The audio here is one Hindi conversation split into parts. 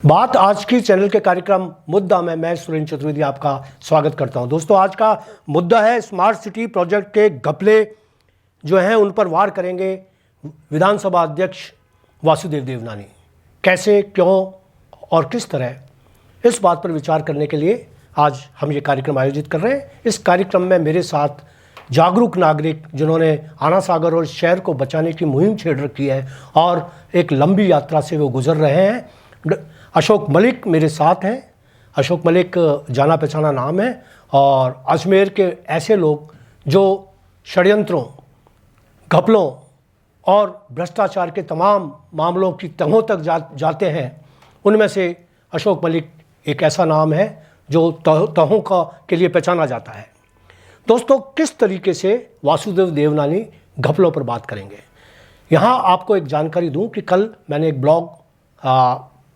बात आज की चैनल के कार्यक्रम मुद्दा में मैं सुरेंद्र चतुर्वेदी आपका स्वागत करता हूं। दोस्तों, आज का मुद्दा है स्मार्ट सिटी प्रोजेक्ट के घपले जो हैं उन पर वार करेंगे विधानसभा अध्यक्ष वासुदेव देवनानी। कैसे, क्यों और किस तरह, इस बात पर विचार करने के लिए आज हम ये कार्यक्रम आयोजित कर रहे हैं। इस कार्यक्रम में मेरे साथ जागरूक नागरिक जिन्होंने आना सागर और शहर को बचाने की मुहिम छेड़ रखी है और एक लंबी यात्रा से वो गुजर रहे हैं, अशोक मलिक मेरे साथ हैं। अशोक मलिक जाना पहचाना नाम है और अजमेर के ऐसे लोग जो षड्यंत्रों, घपलों और भ्रष्टाचार के तमाम मामलों की तहों तक जाते हैं, उनमें से अशोक मलिक एक ऐसा नाम है जो तहों के लिए पहचाना जाता है। दोस्तों, किस तरीके से वासुदेव देवनानी घपलों पर बात करेंगे। यहाँ आपको एक जानकारी दूं कि कल मैंने एक ब्लॉग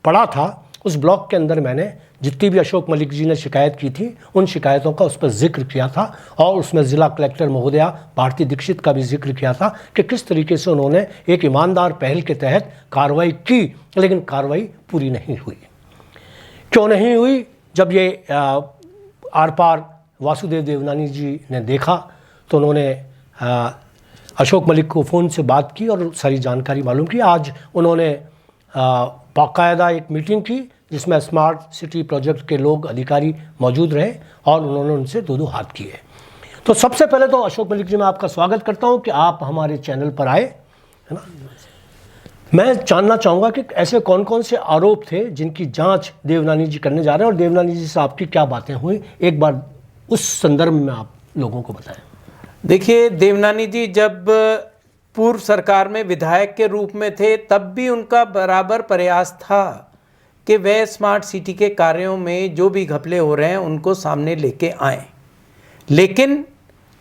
पढ़ा था। उस ब्लॉग के अंदर मैंने जितनी भी अशोक मलिक जी ने शिकायत की थी उन शिकायतों का उस पर जिक्र किया था और उसमें ज़िला कलेक्टर महोदया भारती दीक्षित का भी जिक्र किया था कि किस तरीके से उन्होंने एक ईमानदार पहल के तहत कार्रवाई की, लेकिन कार्रवाई पूरी नहीं हुई। क्यों नहीं हुई? जब ये आर पार वासुदेव देवनानी जी ने देखा तो उन्होंने अशोक मलिक को फ़ोन से बात की और सारी जानकारी मालूम की। आज उन्होंने बाकायदा एक मीटिंग की जिसमें स्मार्ट सिटी प्रोजेक्ट के लोग, अधिकारी मौजूद रहे और उन्होंने उनसे दो हाथ किए। तो सबसे पहले तो अशोक मलिक जी, मैं आपका स्वागत करता हूं कि आप हमारे चैनल पर आए, है ना। मैं जानना चाहूँगा कि ऐसे कौन कौन से आरोप थे जिनकी जांच देवनानी जी करने जा रहे हैं और देवनानी जी से आपकी क्या बातें हुई, एक बार उस संदर्भ में आप लोगों को बताएं। देखिए, देवनानी जी जब पूर्व सरकार में विधायक के रूप में थे तब भी उनका बराबर प्रयास था कि वह स्मार्ट सिटी के कार्यों में जो भी घपले हो रहे हैं उनको सामने लेके आएं। लेकिन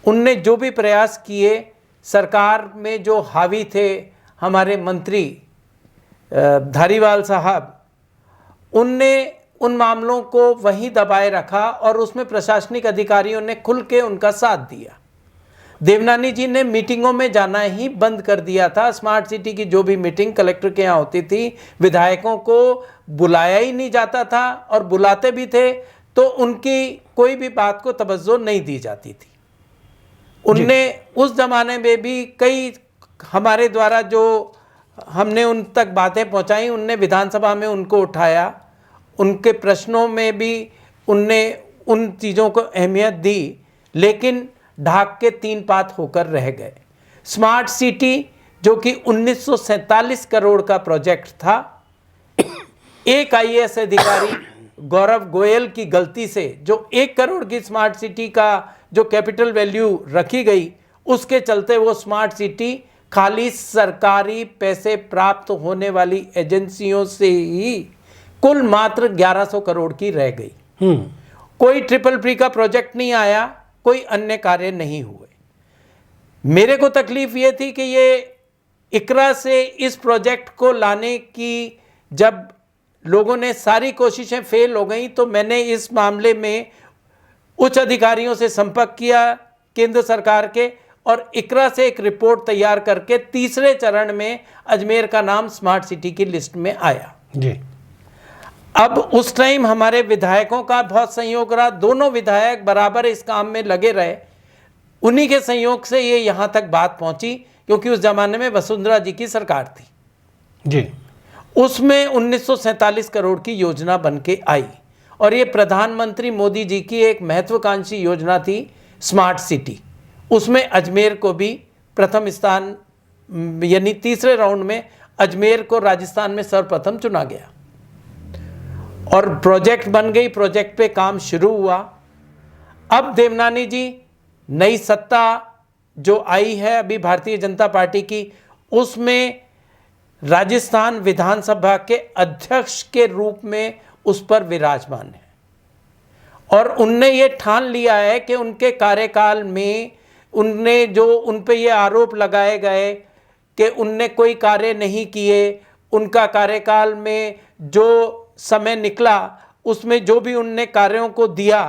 उनने जो भी प्रयास किए, सरकार में जो हावी थे हमारे मंत्री धारीवाल साहब, उनने उन मामलों को वहीं दबाए रखा और उसमें प्रशासनिक अधिकारियों ने खुल के उनका साथ दिया। देवनानी जी ने मीटिंगों में जाना ही बंद कर दिया था। स्मार्ट सिटी की जो भी मीटिंग कलेक्टर के यहाँ होती थी, विधायकों को बुलाया ही नहीं जाता था और बुलाते भी थे तो उनकी कोई भी बात को तवज्जो नहीं दी जाती थी। उनने उस जमाने में भी कई हमारे द्वारा जो हमने उन तक बातें पहुँचाई, उनने विधानसभा में उनको उठाया, उनके प्रश्नों में भी उनने उन चीज़ों को अहमियत दी, लेकिन ढाक के तीन पात होकर रह गए। स्मार्ट सिटी जो कि 1947 करोड़ का प्रोजेक्ट था, एक आईएएस अधिकारी गौरव गोयल की गलती से जो 1 करोड़ की स्मार्ट सिटी का जो कैपिटल वैल्यू रखी गई, उसके चलते वो स्मार्ट सिटी खाली सरकारी पैसे प्राप्त होने वाली एजेंसियों से ही कुल मात्र 1100 करोड़ की रह गई। कोई ट्रिपल प्री का प्रोजेक्ट नहीं आया, कोई अन्य कार्य नहीं हुए। मेरे को तकलीफ ये थी कि ये इकरा से इस प्रोजेक्ट को लाने की जब लोगों ने सारी कोशिशें फेल हो गई तो मैंने इस मामले में उच्च अधिकारियों से संपर्क किया केंद्र सरकार के और इकरा से एक रिपोर्ट तैयार करके तीसरे चरण में अजमेर का नाम स्मार्ट सिटी की लिस्ट में आया जी। अब उस टाइम हमारे विधायकों का बहुत सहयोग रहा, दोनों विधायक बराबर इस काम में लगे रहे। उन्हीं के सहयोग से ये यहाँ तक बात पहुँची, क्योंकि उस जमाने में वसुंधरा जी की सरकार थी जी। उसमें 1947 करोड़ की योजना बन के आई और ये प्रधानमंत्री मोदी जी की एक महत्वाकांक्षी योजना थी स्मार्ट सिटी। उसमें अजमेर को भी प्रथम स्थान, यानी तीसरे राउंड में अजमेर को राजस्थान में सर्वप्रथम चुना गया और प्रोजेक्ट बन गई। प्रोजेक्ट पे काम शुरू हुआ। अब देवनानी जी, नई सत्ता जो आई है अभी भारतीय जनता पार्टी की, उसमें राजस्थान विधानसभा के अध्यक्ष के रूप में उस पर विराजमान है और उनने ये ठान लिया है कि उनके कार्यकाल में उनने जो उन पे ये आरोप लगाए गए कि उनने कोई कार्य नहीं किए, उनका कार्यकाल में जो समय निकला उसमें जो भी उनने कार्यों को दिया,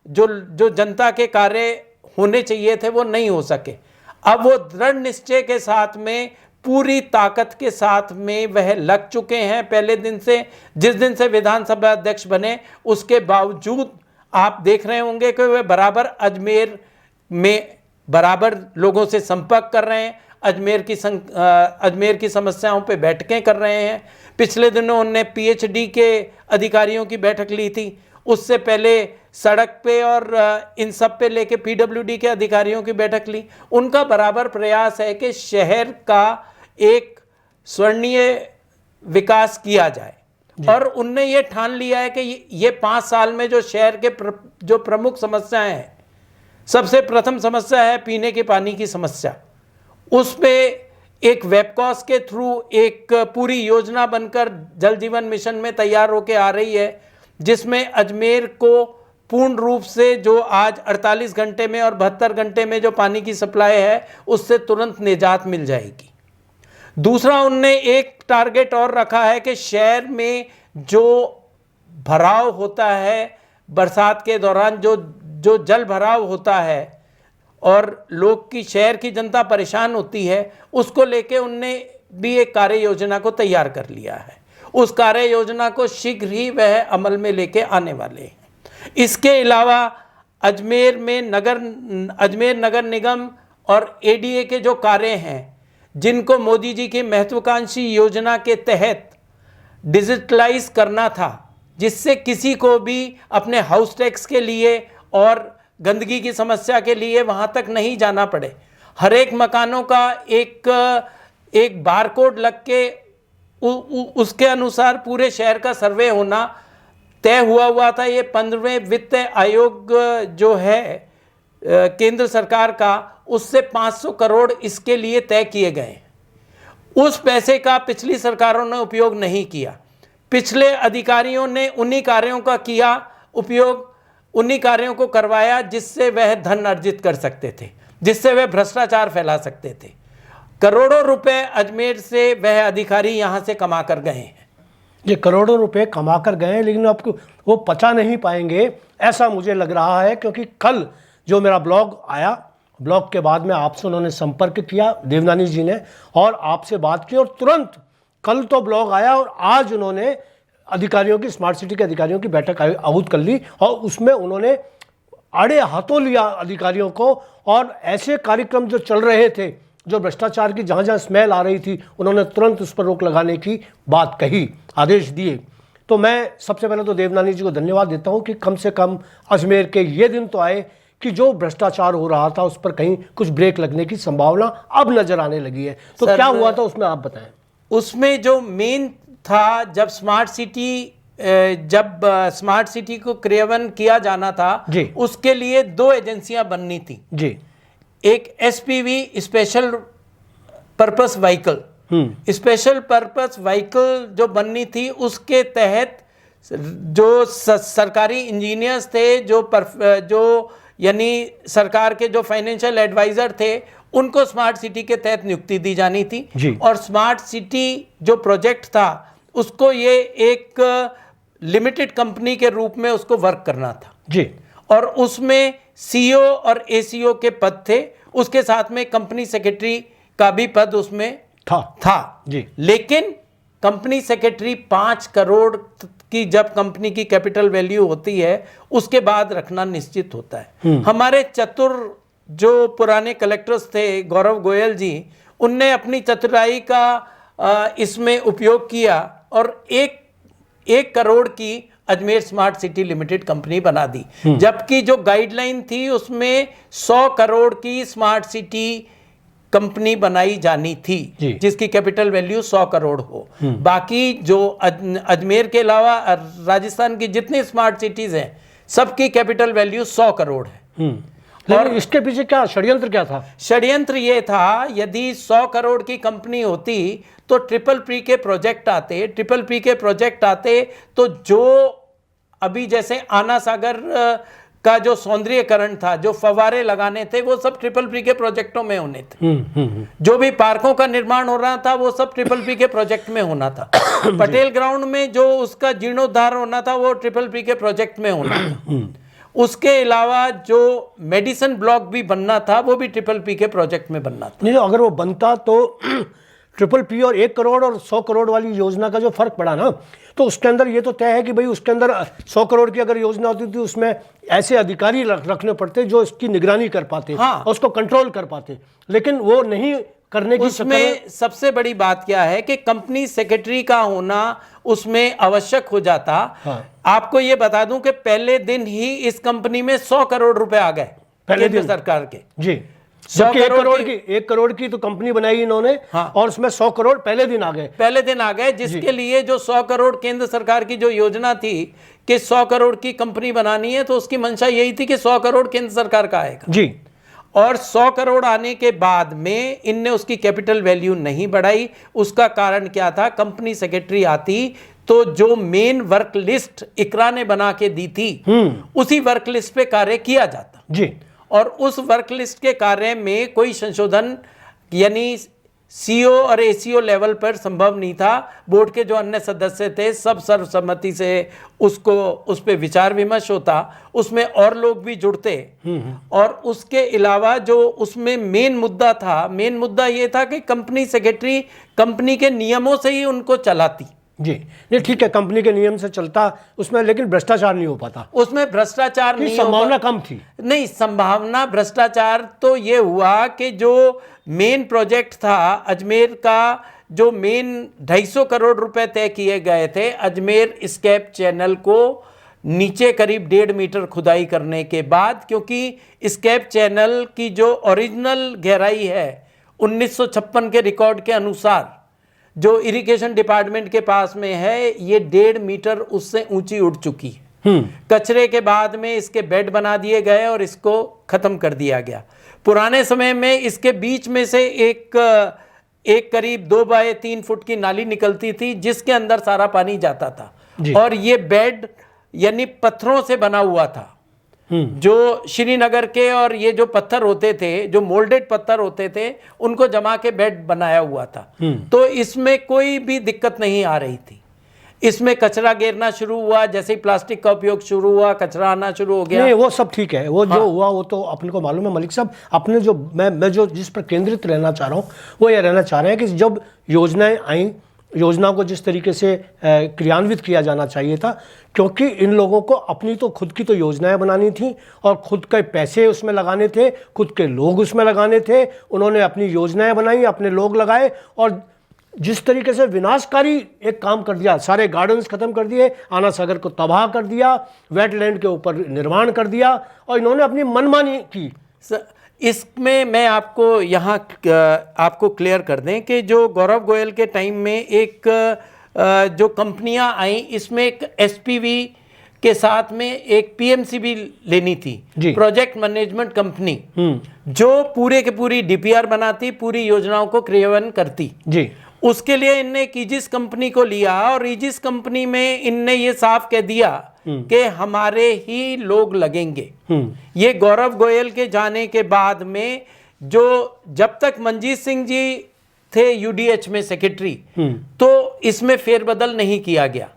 जो जनता के कार्य होने चाहिए थे वो नहीं हो सके। अब वो दृढ़ निश्चय के साथ में पूरी ताकत के साथ में वह लग चुके हैं पहले दिन से। जिस दिन से विधानसभा अध्यक्ष बने उसके बावजूद आप देख रहे होंगे कि वे बराबर अजमेर में बराबर लोगों से संपर्क कर रहे हैं, अजमेर की समस्याओं पे बैठकें कर रहे हैं। पिछले दिनों उन्होंने पीएचडी के अधिकारियों की बैठक ली थी, उससे पहले सड़क पे और इन सब पे लेके पीडब्ल्यूडी के अधिकारियों की बैठक ली। उनका बराबर प्रयास है कि शहर का एक स्वर्णीय विकास किया जाए और उनने ये ठान लिया है कि ये 5 साल में जो शहर के जो प्रमुख समस्याएं हैं, सबसे प्रथम समस्या है पीने के पानी की समस्या। उस पे एक वेबकॉस के थ्रू एक पूरी योजना बनकर जल जीवन मिशन में तैयार होकर आ रही है, जिसमें अजमेर को पूर्ण रूप से जो आज 48 घंटे में और 72 घंटे में जो पानी की सप्लाई है उससे तुरंत निजात मिल जाएगी। दूसरा, उनने एक टारगेट और रखा है कि शहर में जो भराव होता है बरसात के दौरान, जो जल भराव होता है और लोग की शहर की जनता परेशान होती है, उसको लेके उनने भी एक कार्य योजना को तैयार कर लिया है। उस कार्य योजना को शीघ्र ही वह अमल में लेके आने वाले हैं। इसके अलावा अजमेर नगर निगम और एडीए के जो कार्य हैं, जिनको मोदी जी की महत्वाकांक्षी योजना के तहत डिजिटलाइज करना था, जिससे किसी को भी अपने हाउस टैक्स के लिए और गंदगी की समस्या के लिए वहां तक नहीं जाना पड़े। हर एक मकानों का एक बारकोड लग के उसके अनुसार पूरे शहर का सर्वे होना तय हुआ था। ये 15वें वित्त आयोग जो है केंद्र सरकार का, उससे 500 करोड़ इसके लिए तय किए गए। उस पैसे का पिछली सरकारों ने उपयोग नहीं किया। पिछले अधिकारियों ने उन्हीं कार्यों का किया उपयोग, उन्हीं कार्यों को करवाया जिससे वह धन अर्जित कर सकते थे, जिससे वह भ्रष्टाचार फैला सकते थे। करोड़ों रुपए अजमेर से वह अधिकारी यहाँ से कमा कर गए हैं। ये करोड़ों रुपए कमा कर गए हैं, लेकिन आपको वो पचा नहीं पाएंगे ऐसा मुझे लग रहा है, क्योंकि कल जो मेरा ब्लॉग आया, ब्लॉग के बाद में आपसे उन्होंने संपर्क किया देवनानी जी ने और आपसे बात की, और तुरंत कल तो ब्लॉग आया और आज उन्होंने अधिकारियों की, स्मार्ट सिटी के अधिकारियों की बैठक आहूत कर ली और उसमें उन्होंने आड़े हाथों लिया अधिकारियों को, और ऐसे कार्यक्रम जो चल रहे थे, जो भ्रष्टाचार की जहाँ जहाँ स्मेल आ रही थी, उन्होंने तुरंत उस पर रोक लगाने की बात कही, आदेश दिए। तो मैं सबसे पहले तो देवनानी जी को धन्यवाद देता हूँ कि कम से कम अजमेर के ये दिन तो आए कि जो भ्रष्टाचार हो रहा था उस पर कहीं कुछ ब्रेक लगने की संभावना अब नजर आने लगी है। तो क्या हुआ था उसमें आप बताएं। उसमें जो मेन था, जब स्मार्ट सिटी को क्रियान्वयन किया जाना था जी, उसके लिए 2 एजेंसियां बननी थी जी। एक SPV, special purpose vehicle, special purpose vehicle जो बननी थी, उसके तहत जो सरकारी इंजीनियर्स थे, जो यानी सरकार के जो फाइनेंशियल एडवाइजर थे, उनको स्मार्ट सिटी के तहत नियुक्ति दी जानी थी। और स्मार्ट सिटी जो प्रोजेक्ट था उसको ये एक लिमिटेड कंपनी के रूप में उसको वर्क करना था जी। और उसमें सीईओ और एसीईओ के पद थे, उसके साथ में कंपनी सेक्रेटरी का भी पद उसमें था जी। लेकिन कंपनी सेक्रेटरी 5 करोड़ की जब कंपनी की कैपिटल वैल्यू होती है उसके बाद रखना निश्चित होता है। हमारे चतुर जो पुराने कलेक्टर्स थे, गौरव गोयल जी, उनने अपनी चतुराई का इसमें उपयोग किया और 1 करोड़ की Ajmer smart city limited company बना दी, जबकि जो गाइडलाइन थी उसमें 100 करोड़ की स्मार्ट सिटी कंपनी बनाई जानी थी, जिसकी कैपिटल वैल्यू 100 करोड़ हो। बाकी जो अजमेर के अलावा राजस्थान की जितनी स्मार्ट सिटीज हैं, सबकी कैपिटल वैल्यू 100 करोड़ है। और इसके पीछे क्या षड्यंत्र क्या था? षड्यंत्र ये था, यदि 100 करोड़ की कंपनी होती तो ट्रिपल पी के प्रोजेक्ट आते तो जो अभी जैसे आना सागर का जो सौंदर्यीकरण था, जो फव्वारे लगाने थे, वो सब ट्रिपल पी के प्रोजेक्टों में होने थे। जो भी पार्कों का निर्माण हो रहा था वो सब ट्रिपल पी के प्रोजेक्ट में होना था। पटेल ग्राउंड में जो उसका जीर्णोद्धार होना था वो ट्रिपल पी के प्रोजेक्ट में होना था। उसके अलावा जो मेडिसिन ब्लॉक भी बनना था वो भी ट्रिपल पी के प्रोजेक्ट में बनना था। नहीं, अगर वो बनता तो ट्रिपल पी और 1 करोड़ और 100 करोड़ वाली योजना का जो फर्क पड़ा ना, तो उसके अंदर ये तो तय है कि भाई उसके अंदर 100 करोड़ की अगर योजना होती थी उसमें ऐसे अधिकारी रखने पड़ते जो इसकी निगरानी कर पाते और उसको कंट्रोल कर पाते, लेकिन वो नहीं करने की उसमें सबसे बड़ी बात क्या है कि कंपनी सेक्रेटरी का होना उसमें आवश्यक हो जाता। आपको ये बता दूं कि पहले दिन ही इस कंपनी में 100 करोड़ रुपए आ गए केंद्र सरकार के। जी, 1 करोड़ की तो कंपनी बनाई इन्होंने और उसमें 100 करोड़ पहले दिन आ गए, जिसके लिए जो 100 करोड़ केंद्र सरकार की जो योजना थी कि 100 करोड़ की कंपनी बनानी है, तो उसकी मंशा यही थी कि 100 करोड़ केंद्र सरकार का आएगा जी। और 100 करोड़ आने के बाद में इनने उसकी कैपिटल वैल्यू नहीं बढ़ाई। उसका कारण क्या था? कंपनी सेक्रेटरी आती तो जो मेन वर्क लिस्ट इकरा ने बना के दी थी उसी वर्क लिस्ट पे कार्य किया जाता जी, और उस वर्क लिस्ट के कार्य में कोई संशोधन यानी सीओ और एसीओ लेवल पर संभव नहीं था। बोर्ड के जो अन्य सदस्य थे सब सर्वसम्मति से उस पे विचार विमर्श होता, उसमें और लोग भी जुड़ते और उसके अलावा जो उसमें मेन मुद्दा ये था कि कंपनी सेक्रेटरी कंपनी के नियमों से ही उनको चलाती। जी, नहीं ठीक है, कंपनी के नियम से चलता उसमें, लेकिन भ्रष्टाचार नहीं हो पाता, उसमें भ्रष्टाचार नहीं, संभावना कम थी। नहीं, संभावना भ्रष्टाचार तो ये हुआ कि जो मेन प्रोजेक्ट था अजमेर का, जो मेन 250 करोड़ रुपए तय किए गए थे अजमेर स्केप चैनल को नीचे करीब 1.5 मीटर खुदाई करने के बाद, क्योंकि स्केप चैनल की जो ओरिजिनल गहराई है 1956 के रिकॉर्ड के अनुसार जो इरिगेशन डिपार्टमेंट के पास में है, ये 1.5 मीटर उससे ऊंची उठ चुकी है। कचरे के बाद में इसके बेड बना दिए गए और इसको खत्म कर दिया गया। पुराने समय में इसके बीच में से एक करीब 2 बाय 3 फुट की नाली निकलती थी जिसके अंदर सारा पानी जाता था और ये बेड यानी पत्थरों से बना हुआ था। जो श्रीनगर के और ये जो पत्थर होते थे, जो मोल्डेड पत्थर होते थे, उनको जमा के बेड बनाया हुआ था। तो इसमें कोई भी दिक्कत नहीं आ रही थी। इसमें कचरा गिरना शुरू हुआ, जैसे ही प्लास्टिक का उपयोग शुरू हुआ कचरा आना शुरू हो गया। नहीं, वो सब ठीक है, वो जो हुआ वो तो अपने को मालूम है। मलिक साहब, अपने जो मैं जो जिस पर केंद्रित रहना चाह रहा हूँ वो ये रहना चाह रहे हैं कि जब योजनाएं आई, योजना को जिस तरीके से क्रियान्वित किया जाना चाहिए था, क्योंकि इन लोगों को अपनी तो खुद की तो योजनाएं बनानी थी और खुद के पैसे उसमें लगाने थे, खुद के लोग उसमें लगाने थे। उन्होंने अपनी योजनाएं बनाई, अपने लोग लगाए और जिस तरीके से विनाशकारी एक काम कर दिया, सारे गार्डन्स खत्म कर दिए, आना सागर को तबाह कर दिया, वेटलैंड के ऊपर निर्माण कर दिया और इन्होंने अपनी मनमानी की। इसमें मैं आपको यहाँ आपको क्लियर कर दें कि जो गौरव गोयल के टाइम में एक जो कंपनियां आई, इसमें एक एसपीवी के साथ में एक पीएमसी भी लेनी थी, प्रोजेक्ट मैनेजमेंट कंपनी, जो पूरे के पूरी डीपीआर बनाती, पूरी योजनाओं को क्रियान्वयन करती जी। उसके लिए इनने एक ईजिस कंपनी को लिया और ईजिस कंपनी में इनने ये साफ कह दिया कि हमारे ही लोग लगेंगे। ये गौरव गोयल के जाने के बाद में जो जब तक मंजीत सिंह जी थे यूडीएच में सेक्रेटरी, तो इसमें फेरबदल नहीं किया गया।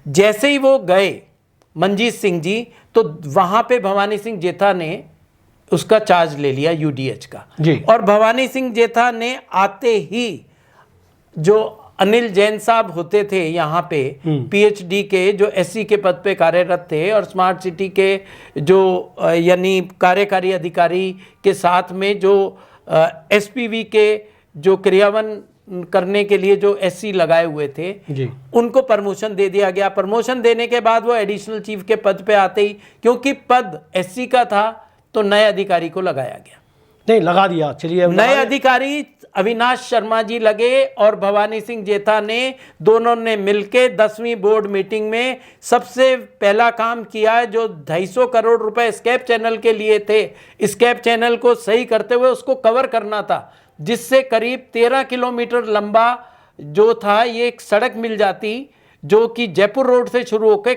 जैसे ही वो गए मंजीत सिंह जी, तो वहां पे भवानी सिंह जेठा ने उसका चार्ज ले लिया यूडीएच का जी। और भवानी सिंह जेठा ने आते ही जो अनिल जैन साहब होते थे यहाँ पे पीएचडी के, जो एससी के पद पे कार्यरत थे और स्मार्ट सिटी के जो यानी कार्यकारी अधिकारी के साथ में जो एसपीवी के जो क्रियान्वयन करने के लिए जो एससी लगाए हुए थे जी। उनको प्रमोशन दे दिया गया। प्रमोशन देने के बाद वो एडिशनल चीफ के पद पे आते ही, क्योंकि पद एससी का था, तो नए अधिकारी को लगाया गया। नहीं, लगा दिया। चलिए, नए अधिकारी अविनाश शर्मा जी लगे और भवानी सिंह जेठा ने, दोनों ने मिलके 10वीं बोर्ड मीटिंग में सबसे पहला काम किया, जो 250 करोड़ रुपए स्केप चैनल के लिए थे, स्केप चैनल को सही करते हुए उसको कवर करना था, जिससे करीब 13 किलोमीटर लंबा जो था ये एक सड़क मिल जाती, जो कि जयपुर रोड से शुरू होकर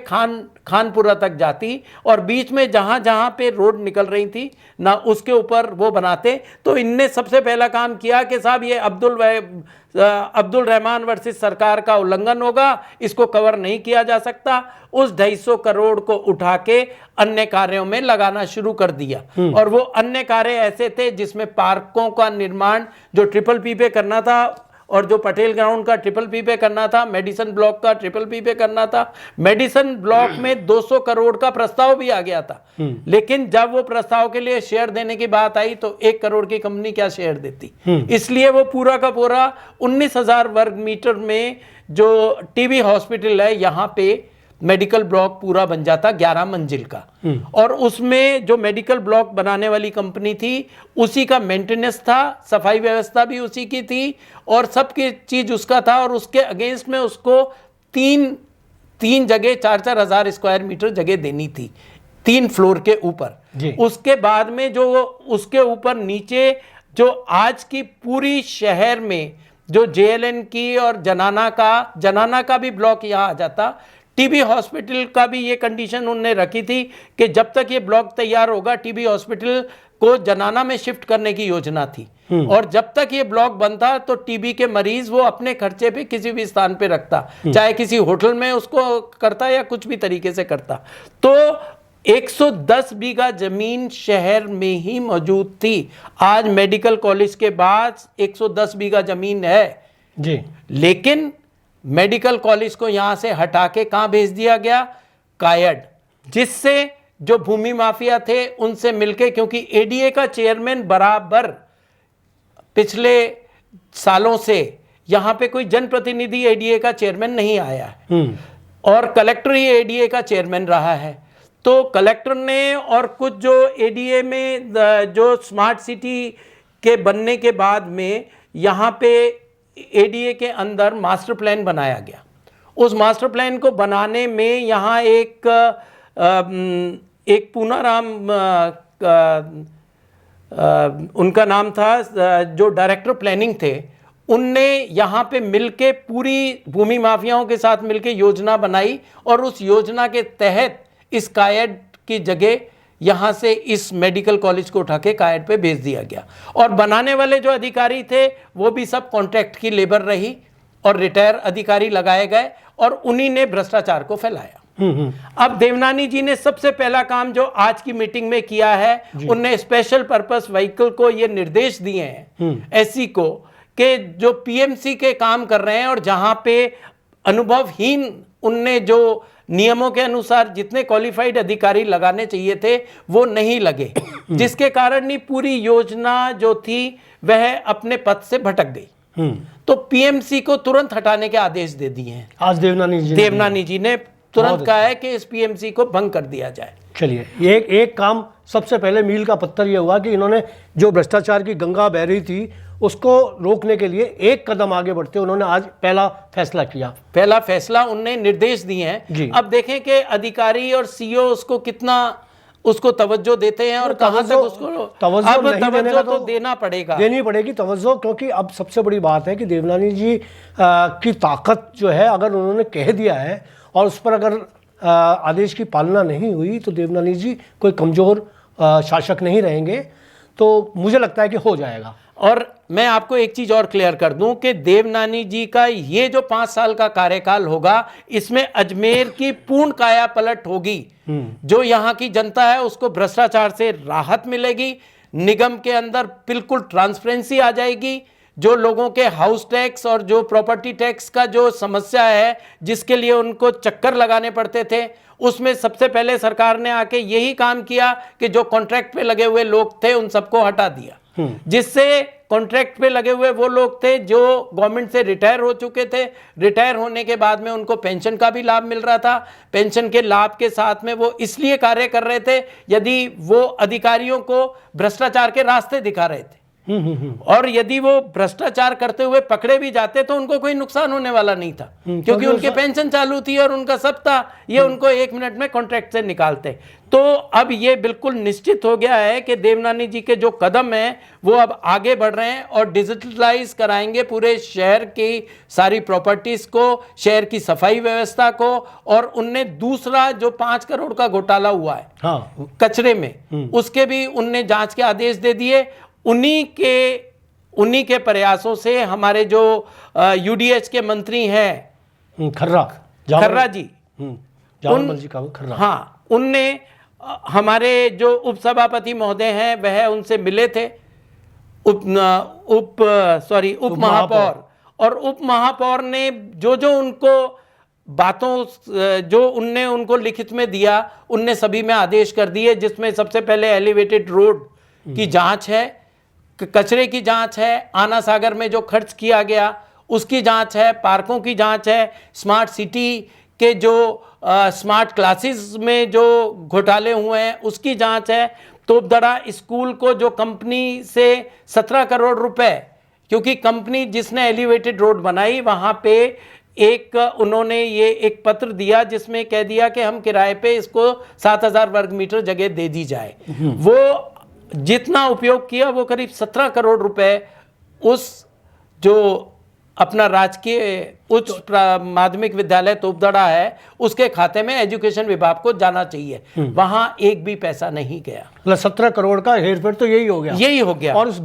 खानपुरा तक जाती और बीच में जहाँ जहाँ पे रोड निकल रही थी ना, उसके ऊपर वो बनाते। तो इनने सबसे पहला काम किया कि साहब ये अब्दुल रहमान वर्सेस सरकार का उल्लंघन होगा, इसको कवर नहीं किया जा सकता। उस 250 करोड़ को उठा के अन्य कार्यों में लगाना शुरू कर दिया और वो अन्य कार्य ऐसे थे जिसमें पार्कों का निर्माण जो ट्रिपल पी पे करना था, और जो पटेल ग्राउंड का ट्रिपल पी पे करना था, मेडिसन ब्लॉक का ट्रिपल पी पे करना था। मेडिसन ब्लॉक में 200 करोड़ का प्रस्ताव भी आ गया था, लेकिन जब वो प्रस्ताव के लिए शेयर देने की बात आई तो 1 करोड़ की कंपनी क्या शेयर देती। इसलिए वो पूरा का पूरा 19,000 वर्ग मीटर में जो टीबी हॉस्पिटल है, यहाँ पे मेडिकल ब्लॉक पूरा बन जाता 11 मंजिल का। और उसमें जो मेडिकल ब्लॉक बनाने वाली कंपनी थी उसी का मेंटेनेंस था, सफाई व्यवस्था भी उसी की थी और सबकी चीज उसका था। और उसके अगेंस्ट में उसको तीन जगह 4-4 हजार स्क्वायर मीटर जगह देनी थी, 3 फ्लोर के ऊपर। उसके बाद में जो उसके ऊपर नीचे जो आज की पूरी शहर में जो जेएलएन की और जनाना का भी ब्लॉक यहाँ आ जाता। टीबी हॉस्पिटल का भी ये कंडीशन उन्होंने रखी थी कि जब तक ये ब्लॉक तैयार होगा टीबी हॉस्पिटल को जनाना में शिफ्ट करने की योजना थी। और जब तक ये ब्लॉक बनता तो टीबी के मरीज वो अपने खर्चे पे किसी भी स्थान पे रखता, चाहे किसी होटल में उसको करता या कुछ भी तरीके से करता। तो 110 बीघा जमीन शहर में ही मौजूद थी। आज मेडिकल कॉलेज के बाद 110 बीघा जमीन है जी, लेकिन मेडिकल कॉलेज को यहां से हटा के कहां भेज दिया गया? कायड, जिससे जो भूमि माफिया थे उनसे मिलके, क्योंकि एडीए का चेयरमैन बराबर पिछले सालों से यहां पे कोई जनप्रतिनिधि एडीए का चेयरमैन नहीं आया है और कलेक्टर ही एडीए का चेयरमैन रहा है। तो कलेक्टर ने और कुछ जो एडीए में जो स्मार्ट सिटी के बनने के बाद में यहाँ पे एडीए के अंदर मास्टर प्लान बनाया गया। उस मास्टर प्लान को बनाने में यहाँ एक पूनाराम उनका नाम था, जो डायरेक्टर प्लानिंग थे, उनने यहाँ पे मिलके पूरी भूमि माफियाओं के साथ मिलके योजना बनाई और उस योजना के तहत इस कायड की जगह यहाँ से इस मेडिकल कॉलेज को उठा के कायड पे भेज दिया गया। और बनाने वाले जो अधिकारी थे वो भी सब कॉन्ट्रैक्ट की लेबर रही और रिटायर अधिकारी लगाए गए और उन्हीं ने भ्रष्टाचार को फैलाया। अब देवनानी जी ने सबसे पहला काम जो आज की मीटिंग में किया है, उनने स्पेशल पर्पस व्हीकल को ये निर्देश दिए हैं एससी को कि जो पीएमसी के काम कर रहे हैं और जहां पे अनुभवहीन उनने जो नियमों के अनुसार जितने क्वालिफाइड अधिकारी लगाने चाहिए थे वो नहीं लगे, जिसके कारण ही पूरी योजना जो थी वह अपने पथ से भटक गई। तो पीएमसी को तुरंत हटाने के आदेश दे दिए हैं। आज देवनानी जी ने तुरंत कहा है कि इस पीएमसी को भंग कर दिया जाए। चलिए, एक काम सबसे पहले मील का पत्थर यह हुआ कि इन्होंने जो भ्रष्टाचार की गंगा बह रही थी उसको रोकने के लिए एक कदम आगे बढ़ते उन्होंने आज पहला फैसला किया। पहला फैसला उनने निर्देश दिए हैं। अब देखें कि अधिकारी और सीईओ उसको कितना उसको तवज्जो देते हैं और कहां तक उसको तवज्जो तो देना पड़ेगा, देनी पड़ेगी तवज्जो, क्योंकि अब सबसे बड़ी बात है कि देवनानी जी की ताकत जो है, अगर उन्होंने कह दिया है और उस पर अगर आदेश की पालना नहीं हुई तो देवनानी जी कोई कमजोर शासक नहीं रहेंगे। तो मुझे लगता है कि हो जाएगा। और मैं आपको एक चीज और क्लियर कर दूं कि देवनानी जी का ये जो 5 साल का कार्यकाल होगा, इसमें अजमेर की पूर्ण काया पलट होगी। जो यहाँ की जनता है उसको भ्रष्टाचार से राहत मिलेगी, निगम के अंदर बिल्कुल ट्रांसपेरेंसी आ जाएगी। जो लोगों के हाउस टैक्स और जो प्रॉपर्टी टैक्स का जो समस्या है, जिसके लिए उनको चक्कर लगाने पड़ते थे, उसमें सबसे पहले सरकार ने आके यही काम किया कि जो कॉन्ट्रैक्ट पे लगे हुए लोग थे उन सबको हटा दिया, जिससे कॉन्ट्रैक्ट पे लगे हुए वो लोग थे जो गवर्नमेंट से रिटायर हो चुके थे। रिटायर होने के बाद में उनको पेंशन का भी लाभ मिल रहा था। पेंशन के लाभ के साथ में वो इसलिए कार्य कर रहे थे यदि वो अधिकारियों को भ्रष्टाचार के रास्ते दिखा रहे थे, और यदि वो भ्रष्टाचार करते हुए पकड़े भी जाते तो उनको कोई नुकसान होने वाला नहीं था, क्योंकि उनके पेंशन चालू थी और उनका सब था। ये उनको 1 मिनट में कॉन्ट्रैक्ट से निकालते। तो अब ये बिल्कुल निश्चित हो गया है कि देवनानी जी के जो कदम हैं वो अब आगे बढ़ रहे हैं और डिजिटलाइज कराएंगे पूरे शहर की सारी प्रॉपर्टीज को, शहर की सफाई व्यवस्था को। और उनने दूसरा जो 5 करोड़ का घोटाला हुआ है कचरे में, उसके भी उनने जांच के आदेश दे दिए। उन्हीं के प्रयासों से हमारे जो यूडीएच के मंत्री हैं खर्रा जी, हाँ, उनने हमारे जो उप सभापति महोदय हैं वह उनसे मिले थे, उप महापौर, और उप महापौर ने जो जो उनको बातों जो उनने उनको लिखित में दिया, उनने सभी में आदेश कर दिए, जिसमें सबसे पहले एलिवेटेड रोड की जांच है, कचरे की जांच है, आना सागर में जो खर्च किया गया उसकी जांच है, पार्कों की जांच है, स्मार्ट सिटी के जो स्मार्ट क्लासेस में जो घोटाले हुए हैं उसकी जांच है, तोपदड़ा स्कूल को जो कंपनी से 17 करोड़ रुपए, क्योंकि कंपनी जिसने एलिवेटेड रोड बनाई वहां पे एक उन्होंने ये एक पत्र दिया जिसमें कह दिया कि हम किराए पे इसको 7000 वर्ग मीटर जगह दे दी जाए। वो जितना उपयोग किया वो करीब 17 करोड़ रुपए उस जो अपना राजकीय उच्च माध्यमिक विद्यालय तोपदड़ा है उसके खाते में एजुकेशन विभाग को जाना चाहिए, वहां एक भी पैसा नहीं गया। मतलब 17 करोड़ का हेरफेर तो यही हो गया। और उस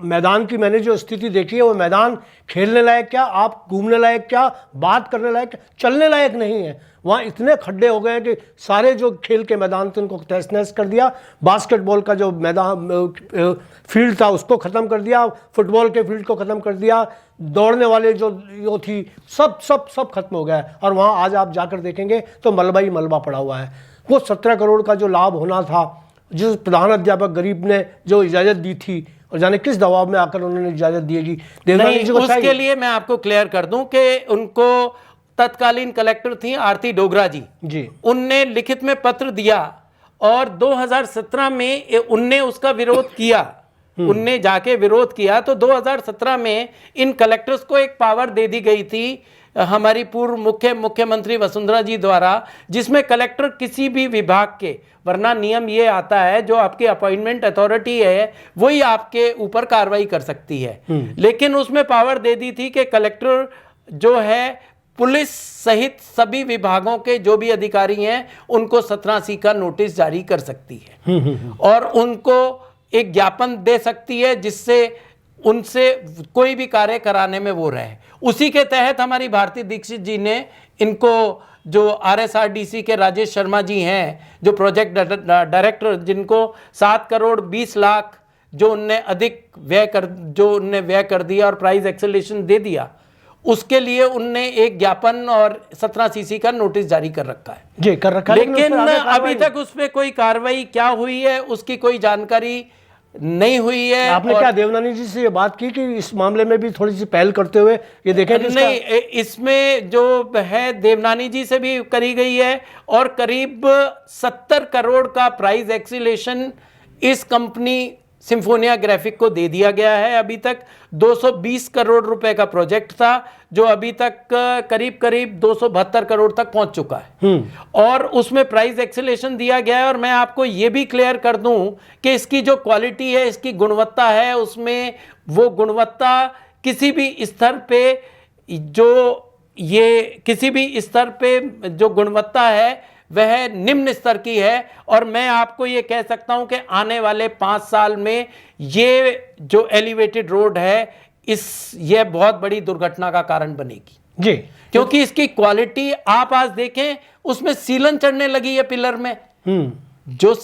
मैदान की मैंने जो स्थिति देखी है, वो मैदान खेलने लायक क्या, आप घूमने लायक क्या, बात करने लायक क्या, चलने लायक नहीं है। वहाँ इतने खड्डे हो गए कि सारे जो खेल के मैदान थे उनको तहस नहस कर दिया, बास्केटबॉल का जो मैदान फील्ड था उसको ख़त्म कर दिया, फुटबॉल के फील्ड को ख़त्म कर दिया, दौड़ने वाले जो थी सब खत्म हो गया है। और वहाँ आज आप जाकर देखेंगे तो मलबा ही मलबा पड़ा हुआ है। वो 17 करोड़ का जो लाभ होना था, जिस प्रधान अध्यापक गरीब ने जो इजाज़त दी थी, और जाने किस दबाव में आकर उन्होंने इजाज़त दी नहीं, उसके लिए मैं आपको क्लियर कर दूं कि उनको तत्कालीन कलेक्टर थी आरती डोगरा जी, उनने लिखित में पत्र दिया और 2017 में उनने उसका विरोध किया, उनने जाके विरोध किया। तो 2017 में इन कलेक्टर्स को एक पावर दे दी गई थी हमारी पूर्व मुख्यमंत्री वसुंधरा जी द्वारा, जिसमें कलेक्टर किसी भी विभाग के, वरना नियम ये आता है जो आपकी अपॉइंटमेंट अथॉरिटी है वही आपके ऊपर कार्रवाई कर सकती है, लेकिन उसमें पावर दे दी थी कि कलेक्टर जो है पुलिस सहित सभी विभागों के जो भी अधिकारी हैं उनको 17C का नोटिस जारी कर सकती है और उनको एक ज्ञापन दे सकती है जिससे उनसे कोई भी कार्य कराने में वो रहे। उसी के तहत हमारी भारती दीक्षित जी ने इनको, जो RSRDC के राजेश शर्मा जी हैं, जो प्रोजेक्ट डायरेक्टर, जिनको 7 करोड़ 20 लाख जो उनने अधिक व्यय कर दिया और प्राइस एक्सेलेरेशन दे दिया, उसके लिए उनने एक ज्ञापन और 17CC का नोटिस जारी कर रखा है जी, कर रखा है। लेकिन अभी तक उस पर कोई कार्रवाई क्या हुई है उसकी कोई जानकारी नहीं हुई है। आपने क्या देवनानी जी से ये बात की कि इस मामले में भी थोड़ी सी पहल करते हुए ये देखें? नहीं, इसमें जो है देवनानी जी से भी करी गई है और करीब 70 करोड़ का प्राइस एक्सीलेशन इस कंपनी सिम्फोनिया ग्राफिक को दे दिया गया है। अभी तक 220 करोड़ रुपए का प्रोजेक्ट था जो अभी तक करीब 272 करोड़ तक पहुंच चुका है और उसमें प्राइस एक्सेलेरेशन दिया गया है। और मैं आपको ये भी क्लियर कर दूं कि इसकी जो क्वालिटी है, इसकी गुणवत्ता है, उसमें वो गुणवत्ता किसी भी स्तर पे जो गुणवत्ता है वह निम्न स्तर की है। और मैं आपको ये कह सकता हूं कि आने वाले 5 साल में ये जो एलिवेटेड रोड है यह बहुत बड़ी दुर्घटना का कारण बनेगी जी, क्योंकि इसकी क्वालिटी आप आज देखें, उसमें सीलन चढ़ने लगी है पिलर में। जो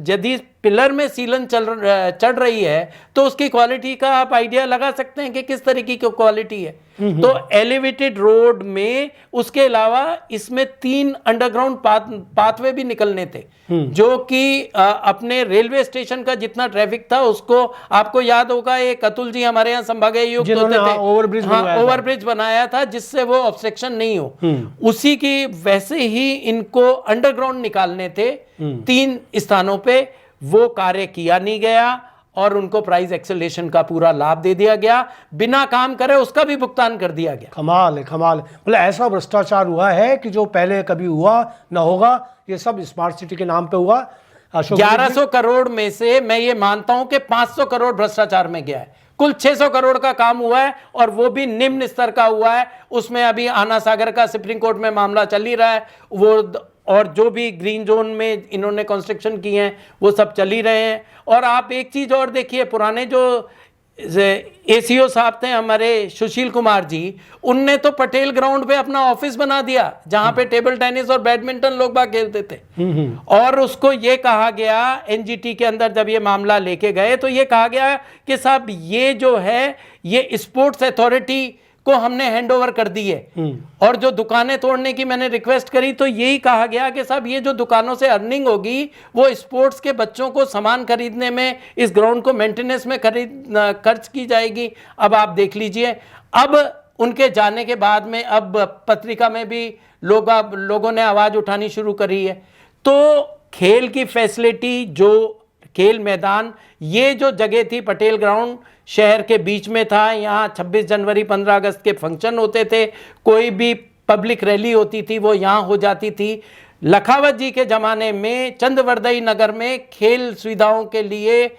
यदि पिलर में सीलन चढ़ रही है तो उसकी क्वालिटी का आप आइडिया लगा सकते हैं कि किस तरीके की क्वालिटी है। तो एलिवेटेड रोड में उसके अलावा इसमें 3 अंडरग्राउंड पाथवे भी निकलने थे, जो कि अपने रेलवे स्टेशन का जितना ट्रैफिक था उसको, आपको याद होगा एक अतुल जी हमारे यहाँ संभागायुक्त होते थे, ओवरब्रिज बनाया था जिससे वो ऑब्स्ट्रक्शन नहीं हो, उसी की वैसे ही इनको अंडरग्राउंड निकालने थे 3 स्थानों पे। वो कार्य किया नहीं गया और उनको प्राइस एक्सेलेरेशन का पूरा लाभ दे दिया गया, बिना काम करे उसका भी भुगतान कर दिया गया। कमाल है। मतलब ऐसा भ्रष्टाचार हुआ है कि जो पहले कभी हुआ ना होगा। ये सब स्मार्ट सिटी के नाम पे हुआ। 1100 करोड़ में से मैं ये मानता हूं कि 500 करोड़ भ्रष्टाचार में गया है। कुल 600 करोड़ का काम हुआ है और वो भी निम्न स्तर का हुआ है। उसमें अभी आना सागर का सुप्रीम कोर्ट में मामला चल ही रहा है, वो और जो भी ग्रीन जोन में इन्होंने कंस्ट्रक्शन किए हैं वो सब चल ही रहे हैं। और आप एक चीज और देखिए, पुराने जो ACO साहब थे हमारे सुशील कुमार जी, उनने तो पटेल ग्राउंड पे अपना ऑफिस बना दिया जहां पे टेबल टेनिस और बैडमिंटन लोग बाग खेलते थे। और उसको ये कहा गया, NGT के अंदर जब ये मामला लेके गए तो ये कहा गया कि साहब ये जो है ये स्पोर्ट्स अथॉरिटी को हमने हैंड ओवर कर दी है। और जो दुकानें तोड़ने की मैंने रिक्वेस्ट करी तो यही कहा गया कि साहब ये जो दुकानों से अर्निंग होगी वो स्पोर्ट्स के बच्चों को सामान खरीदने में, इस ग्राउंड को मेंटेनेंस में खर्च की जाएगी। अब आप देख लीजिए, अब उनके जाने के बाद में अब पत्रिका में भी लोगों ने आवाज उठानी शुरू करी है। तो खेल की फैसिलिटी, जो खेल मैदान, ये जो जगह थी पटेल ग्राउंड शहर के बीच में था, यहाँ 26 जनवरी 15 अगस्त के फंक्शन होते थे, कोई भी पब्लिक रैली होती थी वो यहाँ हो जाती थी। लखावत जी के ज़माने में चंद्रवरदई नगर में खेल सुविधाओं के लिए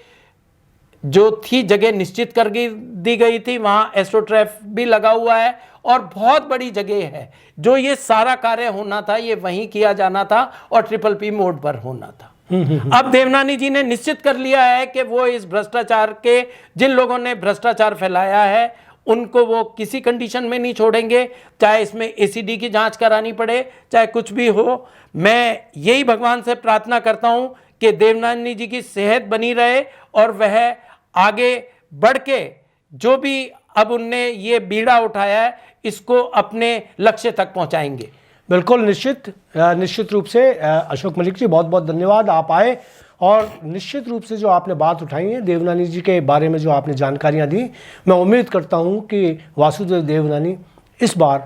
जो थी जगह निश्चित कर दी गई थी, वहाँ एस्ट्रोट्रैफ भी लगा हुआ है और बहुत बड़ी जगह है। जो ये सारा कार्य होना था ये वहीं किया जाना था और ट्रिपल पी मोड पर होना था। अब देवनानी जी ने निश्चित कर लिया है कि वो इस भ्रष्टाचार के, जिन लोगों ने भ्रष्टाचार फैलाया है उनको वो किसी कंडीशन में नहीं छोड़ेंगे, चाहे इसमें एसीडी की जांच करानी पड़े, चाहे कुछ भी हो। मैं यही भगवान से प्रार्थना करता हूं कि देवनानी जी की सेहत बनी रहे और वह आगे बढ़ के जो भी अब उनने ये बीड़ा उठाया है इसको अपने लक्ष्य तक पहुंचाएंगे। बिल्कुल, निश्चित रूप से अशोक मलिक जी बहुत बहुत धन्यवाद, आप आए और निश्चित रूप से जो आपने बात उठाई है देवनानी जी के बारे में, जो आपने जानकारियां दी, मैं उम्मीद करता हूं कि वासुदेव देवनानी इस बार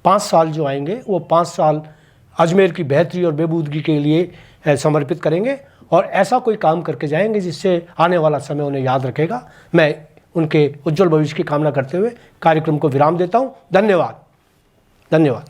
5 साल जो आएंगे वो 5 साल अजमेर की बेहतरी और बेबूदगी के लिए समर्पित करेंगे और ऐसा कोई काम करके जाएंगे जिससे आने वाला समय उन्हें याद रखेगा। मैं उनके उज्जवल भविष्य की कामना करते हुए कार्यक्रम को विराम देता हूँ। धन्यवाद।